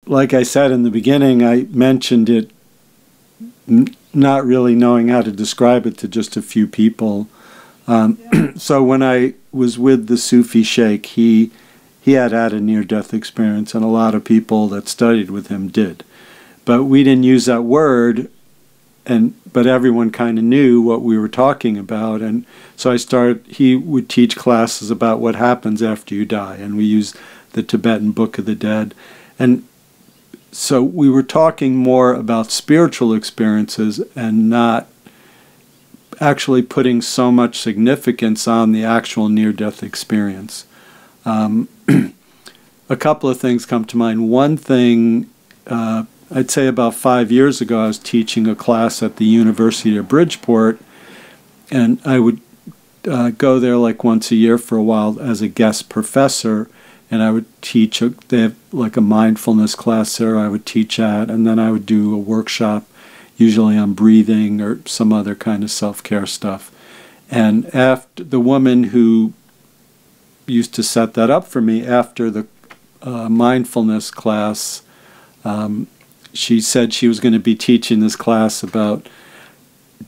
like I said in the beginning, I mentioned it not really knowing how to describe it to just a few people. So when I was with the Sufi Sheikh, he had a near-death experience, and a lot of people that studied with him did. But we didn't use that word, but everyone kind of knew what we were talking about. And so he would teach classes about what happens after you die, and we used the Tibetan Book of the Dead. And so we were talking more about spiritual experiences and not actually putting so much significance on the actual near-death experience. A couple of things come to mind. One thing, I'd say about 5 years ago, I was teaching a class at the University of Bridgeport, and I would go there like once a year for a while as a guest professor, and I would teach, they have like a mindfulness class there I would teach at, and then I would do a workshop, usually on breathing or some other kind of self-care stuff. And after the woman who used to set that up for me, after the mindfulness class, she said she was going to be teaching this class about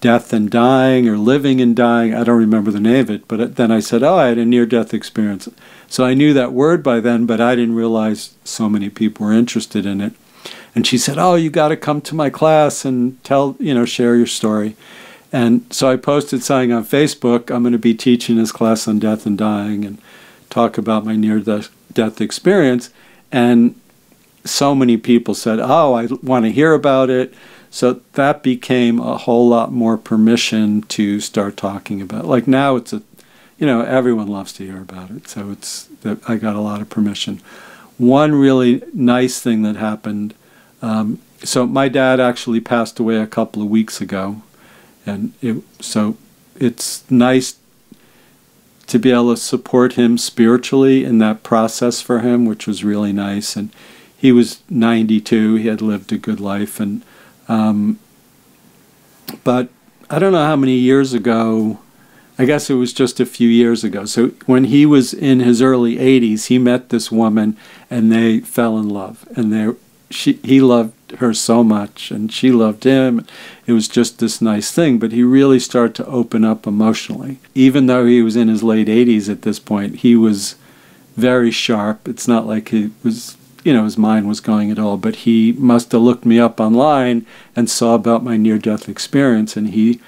death and dying, or living and dying. I don't remember the name of it, but then I said, oh, I had a near-death experience. So I knew that word by then, but I didn't realize so many people were interested in it. And she said, oh, you got to come to my class and tell, share your story. And so I posted something on Facebook. I'm going to be teaching this class on death and dying and talk about my near-death experience. And so many people said, oh, I want to hear about it. So that became a whole lot more permission to start talking about it. Like now it's everyone loves to hear about it. So I got a lot of permission. One really nice thing that happened, so my dad actually passed away a couple of weeks ago. And so it's nice to be able to support him spiritually in that process for him, which was really nice. And he was 92. He had lived a good life. And but I don't know how many years ago, I guess it was just a few years ago. So when he was in his early 80s, he met this woman, and they fell in love. And he loved her so much, and she loved him. It was just this nice thing. But he really started to open up emotionally. Even though he was in his late 80s at this point, he was very sharp. It's not like he was, his mind was going at all. But he must have looked me up online and saw about my near-death experience, and he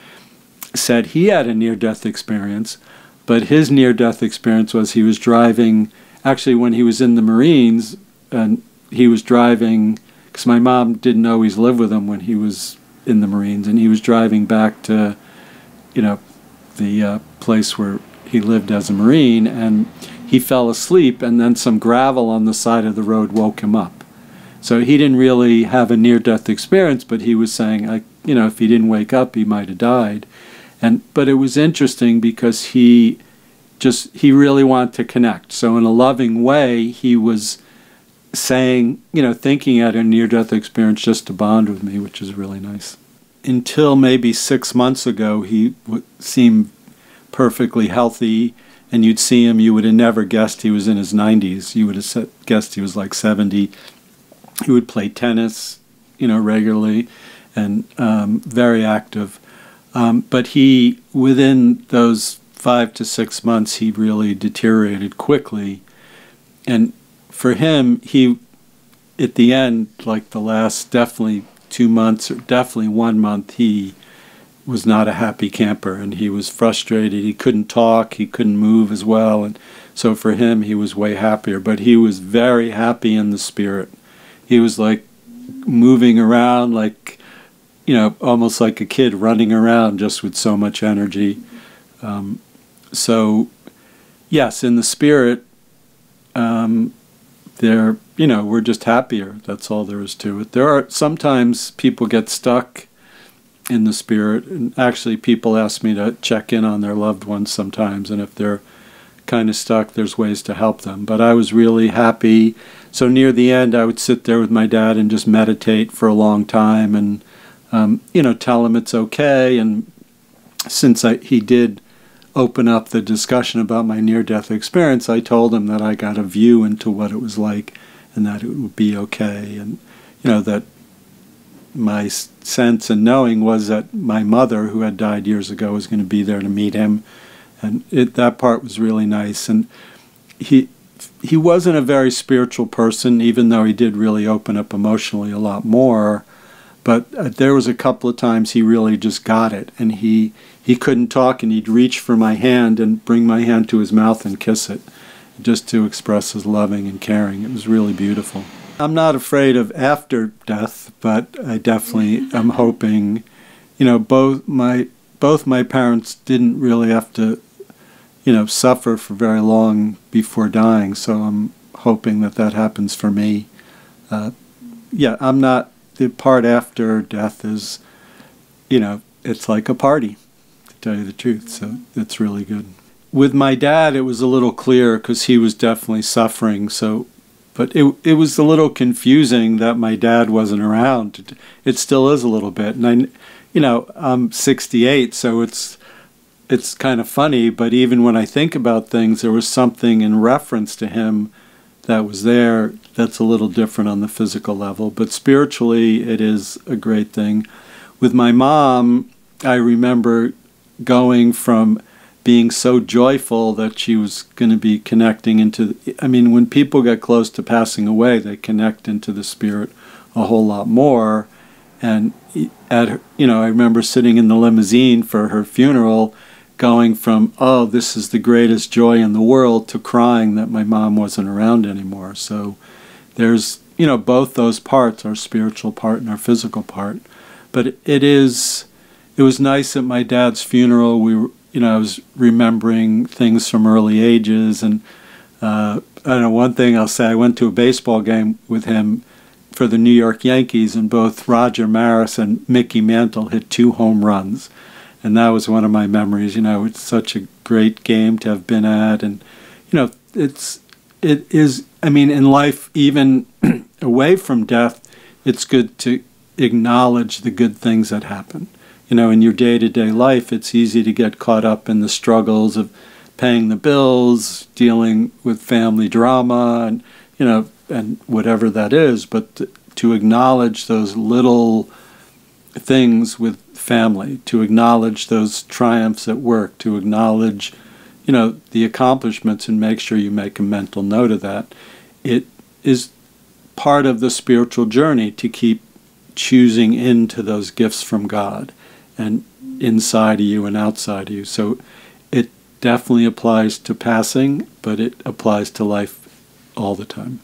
said he had a near-death experience, but his near-death experience was he was driving, actually when he was in the Marines, and he was driving, because my mom didn't always live with him when he was in the Marines, and he was driving back to, the place where he lived as a Marine, and he fell asleep, and then some gravel on the side of the road woke him up. So he didn't really have a near-death experience, but he was saying, if he didn't wake up, he might have died. But it was interesting because he really wanted to connect. So in a loving way, he was saying, thinking at a near-death experience just to bond with me, which is really nice. Until maybe 6 months ago, he seemed perfectly healthy, and you'd see him, you would have never guessed he was in his 90s. You would have guessed he was like 70. He would play tennis, regularly, and very active. But within those 5 to 6 months, he really deteriorated quickly. And for him, at the end, like the last definitely 2 months, or definitely 1 month, he was not a happy camper, and he was frustrated. He couldn't talk, he couldn't move as well. And so for him, he was way happier. But he was very happy in the spirit. He was like moving around like, almost like a kid running around just with so much energy. So, yes, in the spirit, we're just happier. That's all there is to it. There are sometimes people get stuck in the spirit, and actually people ask me to check in on their loved ones sometimes, and if they're kind of stuck, there's ways to help them. But I was really happy. So near the end, I would sit there with my dad and just meditate for a long time, and tell him it's okay. And since he did open up the discussion about my near-death experience, I told him that I got a view into what it was like and that it would be okay. And, that my sense and knowing was that my mother, who had died years ago, was going to be there to meet him. And that part was really nice. And he wasn't a very spiritual person, even though he did really open up emotionally a lot more. But there was a couple of times he really just got it. And he couldn't talk, and he'd reach for my hand and bring my hand to his mouth and kiss it, just to express his loving and caring. It was really beautiful. I'm not afraid of after death, but I definitely am hoping, both my parents didn't really have to, suffer for very long before dying, so I'm hoping that happens for me. I'm not, the part after death is, it's like a party, to tell you the truth, so it's really good. With my dad, it was a little clearer because he was definitely suffering, but it was a little confusing that my dad wasn't around. It still is a little bit. And I'm 68, so it's kind of funny, but even when I think about things, there was something in reference to him that was there that's a little different on the physical level. But spiritually, it is a great thing. With my mom, I remember going from being so joyful that she was going to be connecting into, when people get close to passing away, they connect into the spirit a whole lot more. And I remember sitting in the limousine for her funeral, going from, oh, this is the greatest joy in the world, to crying that my mom wasn't around anymore. So there's, both those parts, our spiritual part and our physical part. But it was nice at my dad's funeral. I was remembering things from early ages, and I don't know, one thing I'll say, I went to a baseball game with him for the New York Yankees, and both Roger Maris and Mickey Mantle hit 2 home runs, and that was one of my memories. It's such a great game to have been at, and it is. In life, even away from death, it's good to acknowledge the good things that happen. In your day-to-day life, it's easy to get caught up in the struggles of paying the bills, dealing with family drama, and whatever that is. But to acknowledge those little things with family, to acknowledge those triumphs at work, to acknowledge, the accomplishments, and make sure you make a mental note of that. It is part of the spiritual journey to keep choosing into those gifts from God, and inside of you and outside of you. So it definitely applies to passing, but it applies to life all the time.